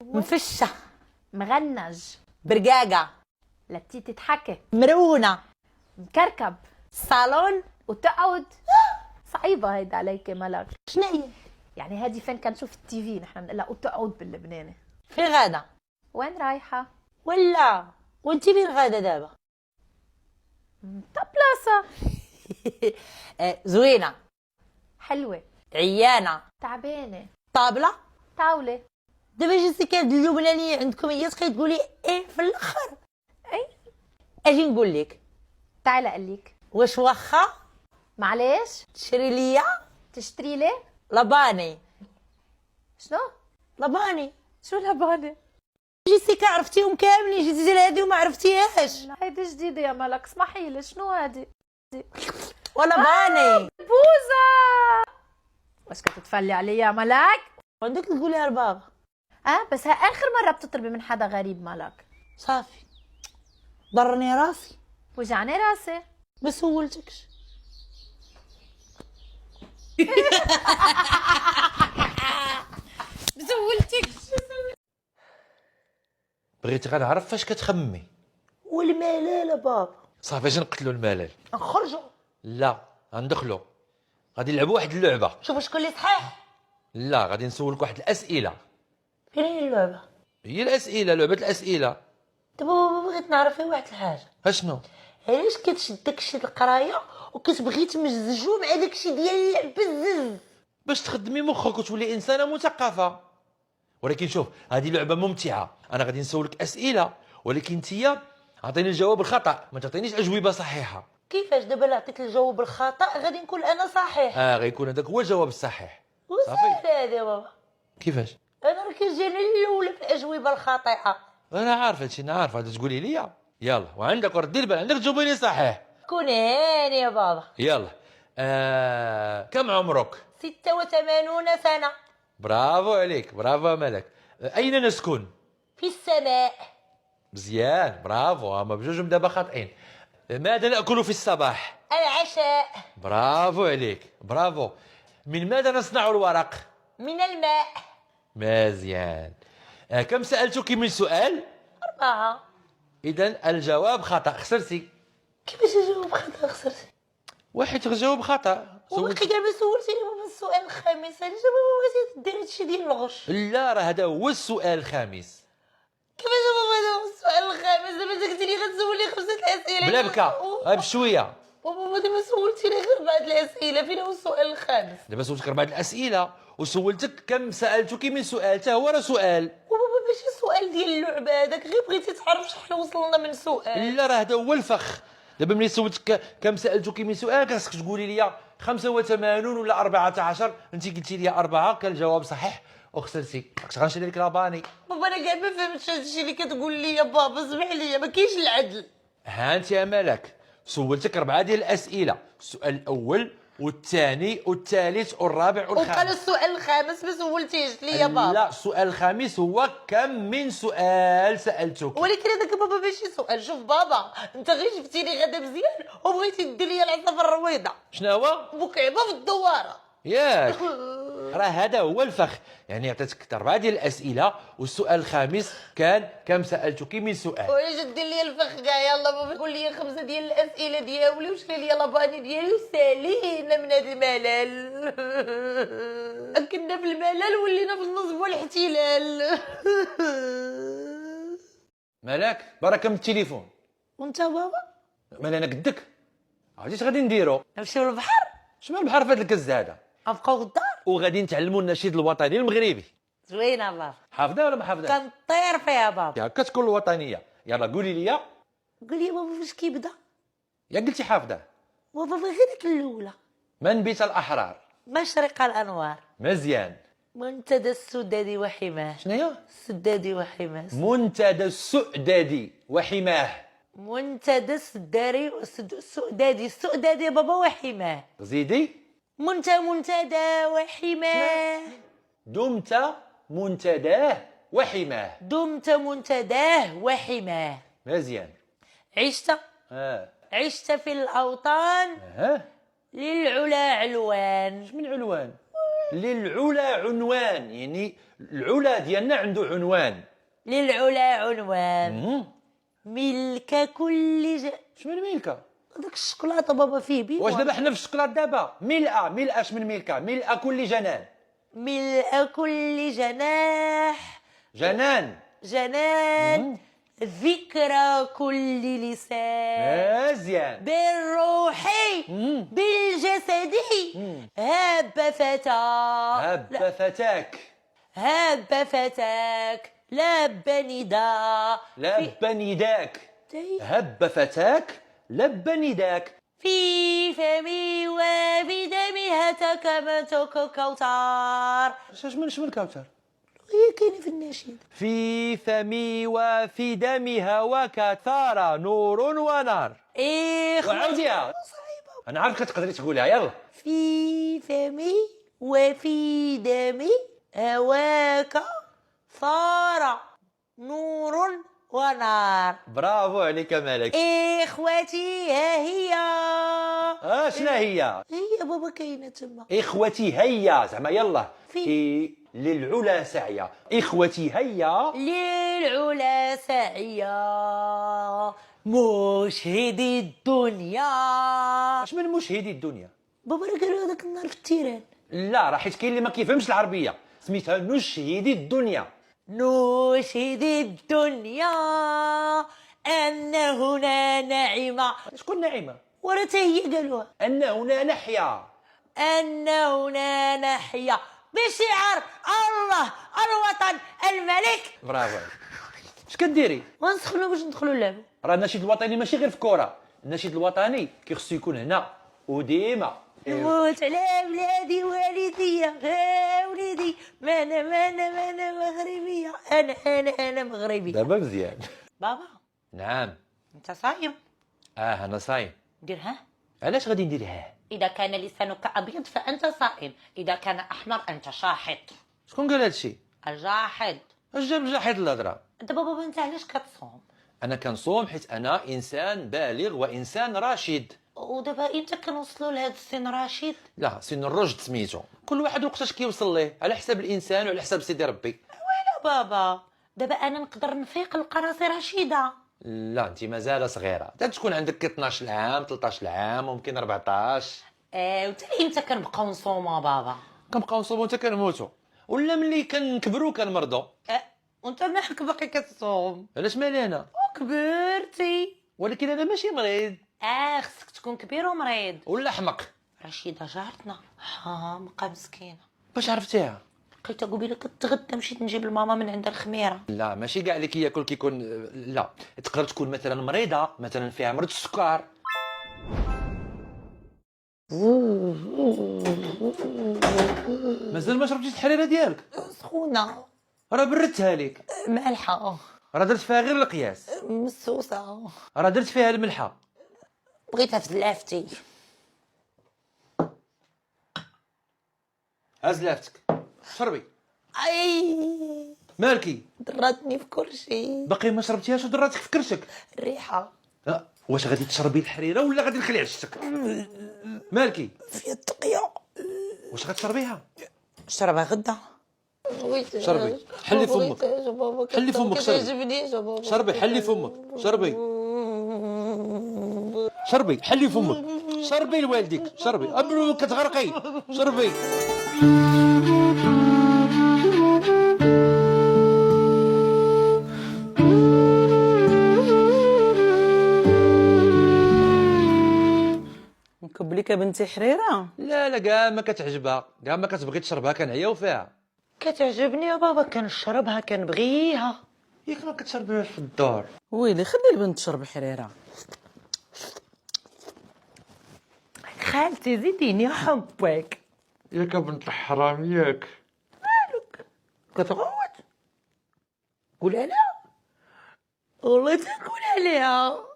مفشة، مغنج، برقاقة، لبتي تتحكي، مرونة، مكركب، صالون. وتقعد. صعيبة هيدا عليك ملك. شنو هي؟ يعني هادي فين كنشوف التي في نحن بنقلها وتقعد باللبناني. فين غادة؟ وين رايحة؟ ولا وانتي فين غادة دابا؟ بلاصة زوينة، حلوة، عيانة، تعبانة، طابلة. طاولة. دابا جيتي كانت اللبنانية عندكم هي تبقاي تقولي ايه في الاخر. اي اجي نقول لك، تعالى اقلك. واش واخا معلش تشري ليا تشتري لي لباني؟ شنو؟ لباني. شو لبانة؟ جيتي عرفتيهم كاملين، جيتي لهادي وما عرفتيهاش. لا هيدي جديدة يا ملك، اسمحي لي. شنو هادي؟ ولباني. بوزة. واش كتتفلي علي يا ملك؟ عندك تقولي ربابة. بس ها اخر مرة بتطلبي من حدا غريب ملك. صافي، ضرني راسي، وجعني راسي. ما سولتكش. بغيت غنعرف فاش كتخممي. والملالة بابا. صافي اجي نقتلوا الملل. نخرجوا. لا غندخلوا، غادي نلعبوا واحد اللعبه. شوف شكون اللي صحيح. لا غادي نسولك واحد الاسئله. فين هي اللعبة؟ هي الاسئله، لعبه الاسئله. دابا بابا بغيت نعرف واحد الحاجة. اشنو؟ علاش كتشد داكشي القرايه وكتبغي تمزجو مع داكشي ديال اللعب بزز؟ باش تخدمي مخك وتولي انسانه مثقفه. ولكن شوف، هذه لعبه ممتعه. انا غادي نسولك اسئله، ولكن انت عطيني الجواب الخطا، ما تعطينيش اجوبه صحيحه. كيفاش دابا لا عطيت الجواب الخطا غادي نكون انا صحيح؟ غيكون هذاك هو الجواب الصحيح. وسهل هذا بابا. كيفاش؟ انا راه كيجيني الاولى في الاجوبه الخاطئه. انا عارف هادشي، انا عارف. غادي تقولي لي يلا، وعندك ردي البال، عندك تجاوبي لي صحيح. كون هاني يا بابا. يلا. كم عمرك؟ 86 سنه. برافو عليك، برافو ملك. أين نسكن؟ في السماء. مزيان، برافو. هما بجوجهم دابا خاطئين. ماذا نأكل في الصباح؟ العشاء. برافو عليك، برافو. من ماذا نصنع الورق؟ من الماء. مزيان. كم سألتك من سؤال؟ 4. إذا الجواب خطأ، خسرتي. كيفاش نجاوب خطا خسرتي؟ واحد جاوب خطأ. وباقي كاع ما سولتيني بابا السؤال الخامس، علاش بابا بغيتي دير هادشي ديال الغش؟ لا راه هذا هو السؤال الخامس. كيفاش بابا هذا هو السؤال الخامس؟ دابا قلتي لي غتسولني 5 اسئله. بلا بكا، بشويه. بابا دابا سولتيني غير بعض الاسئله، فين هو السؤال الخامس؟ دابا سولتك 4 الأسئلة، وسولتك كم سألتك من سؤال، حتى هو راه سؤال. وبابا ماشي السؤال ديال اللعبه هذاك، غير بغيتي تعرف شحال وصلنا من سؤال. لا راه هذا هو الفخ. دابا ملي سولتك كم سالتك من سؤال، خاصك تقولي لي 85 ولا 14. انت قلتي لي 4، كان الجواب صحيح وخسرتي. كنت غنشري لك لاباني. بابا انا كاع ما فهمتش هادشي اللي كتقول لي يا بابا، سمح لي، ما كاينش العدل. ها انت يا ملك، سولتك 4 ديال الاسئله، السؤال الاول والثاني والثالث والرابع وقال والخامس. السؤال الخامس ما سولتيش لي يا بابا. لا، السؤال الخامس هو كم من سؤال سالتك. ولكن هذاك بابا ماشي سؤال. شوف بابا، انت غير جبتيني غدا مزيان وبغيتي دير لي العصا في الرويضه، شنو هو؟ بكعبه في الدواره. ياك راه هذا هو الفخ. يعني عطيتك 4 ديال الاسئله، والسؤال الخامس كان كم سالتك من سؤال. وعلاش دير لي الفخ كاع؟ يلا بابا قول لي 5 ديال الاسئله ديالي وشري لي لاباني ديالي وسالينا من هذا الملل. كنا في الملل ولينا في النصب والاحتلال. مالك بركه من التليفون. وانت بابا؟ مال انا قدك. عرفتي اش غادي نديرو؟ نمشيو للبحر. شنو البحر في هذا الكز هذا؟ نبقاو الدار. وغادي نتعلموا النشيد الوطني المغربي. زوينه بابا. حافظه ولا ما حافظه؟ كنطير فيها بابا. هكا تكون الوطنيه. يلا قولي لي. قول لي بابا فاش كيبدا؟ يا قلتي حافظه. بابا غير الاولى. من بيت الاحرار؟ مشرق الانوار. مزيان. منتدى السداد وحماه. شنو هي؟ السداد وحماه. منتدى السؤددي وحماه. منتدى السداري السؤدادي يا بابا وحماه. زيدي. منتدى وحماه. دمت منتداه وحماه. دمت منتداه وحماه. مزيان. عشت. عشت في الأوطان. للعلا علوان. من علوان؟ للعلا عنوان، يعني العلا ديالنا عنده عنوان. للعلا عنوان. ملك كل شمن ملكة؟ داك الشوكولاته بابا فيه بيض. واش دابا حنا في الشكلاط دابا؟ ملأ شمن ملكة؟ ملأ كل جنان. ملء كل جناح. جنان. ذكرى كل لسان. مزيان. بالروح بالجسد هب فتاك لب نداء. هب فتاك لب نداك. في فمي وفي دمها تكمتك كوثر. شمن الكوثر؟ هي كاينه في النشيد. في فمي وفي دمها وكثار نور ونار. وعاوديها. انا عارف كتقدري تقولها، يلا. في فمي وفي دمي هواك ثار نور ونار. برافو عليك مالك. اخوتي ها هي. شنو هي؟ هي بابا كاينه تما. اخوتي هيا، زعما يلا. للعلا سعيا. اخوتي هيا للعلا سعيا مشهد الدنيا. شمن مشهدي الدنيا؟ بابا راه قالوا هذاك النهار في التيران. لا، راه حيت كاين اللي ما كيفهمش العربيه، سميتها نشهدي الدنيا. نشهد الدنيا أن هنا نعمة. شكون نعمة؟ ورا تا هي قالوها. أن هنا نحيا. أن هنا نحيا بشعار الله الوطن الملك. برافو. اش كديري؟ غنسخنوا باش ندخلوا اللعبة. راه النشيد الوطني ماشي غير في الكرة، النشيد الوطني كيخصو يكون هنا وديما. نموت على بلادي والدية وليدي أنا مغربية. أنا مغربية. دابا مزيان. بابا. نعم. أنت صايم؟ أنا صايم. دير ها. علاش غادي ندير ها؟ إذا كان لسانك أبيض فأنت صائم، إذا كان أحمر أنت شاحط. شكون قال هادشي؟ الجاحد. اش جاب الجاحد الهضره؟ أنت بابا أنت علاش كتصوم؟ أنا كنصوم حيت أنا إنسان بالغ وإنسان راشد. ودابا إمتى كنوصلوا لهذا السن رشيد؟ لا، سن الرشد سميتو، كل واحد وقتاش كيوصل ليه على حساب الإنسان وعلى حساب سيدي ربي. ويلا بابا، دابا أنا نقدر نفيق نلقى راسي رشيدة. لا، انت مازال صغيره، تكون عندك 12 عام 13 عام ممكن 14. وتا إمتى كنبقاو نصوموا بابا؟ كنبقاو نصوموا حتى كنموتوا، ولا ملي كنكبروا كنمرضوا. وانت مالك باقي كتصوم؟ علاش مالي انا؟ كبرتي. ولكن انا ماشي مريض. خصك تكون كبير ومريض. ولا حمق. رشيدة جارتنا حامقة مسكينة. باش عرفتيها؟ لقيتها قبيله كتغدى، مشيت نجيب الماما من عند الخميره. لا، ماشي كاع اللي كياكل كيكون، لا، تقدر تكون مثلا مريضه، مثلا فيها مرض السكر. مازال ما شربتيش الحريره ديالك؟ سخونه. راه بردتها لك. مالحه. راه درت فيها غير القياس. مسوسه. راه درت فيها الملحه. بغيتها في زلافتي. هاز لافتك شربي. اي مالكي؟ دراتني في كلشي. باقي ما شربتيهاش ودراتك في كرشك. الريحه. واش غادي تشربي الحريره ولا غادي نخلي عشتك؟ مالكي؟ فيها التقيه. واش غتشربيها؟ شربها غدا. شربي، حلي فمك. حلي فمك، شربي، حلي فمك، شربي، حلي فمك، شربي لوالديك، شربي قبل كتغرقي، شربي. نكبليك بنتي حريره. لا كاع ما كتعجبها، كاع ما كتبغي تشربها، كنعياو فيها. كتعجبني يا بابا، كنشربها كنبغيها. ياك ما كتشربيها في الدار؟ ويلي خلي البنت تشرب الحريره. خالتي زيديني حبك. ياك بنت الحرام ياك. مالك كتغوت؟ قول عليها والله تقول عليها.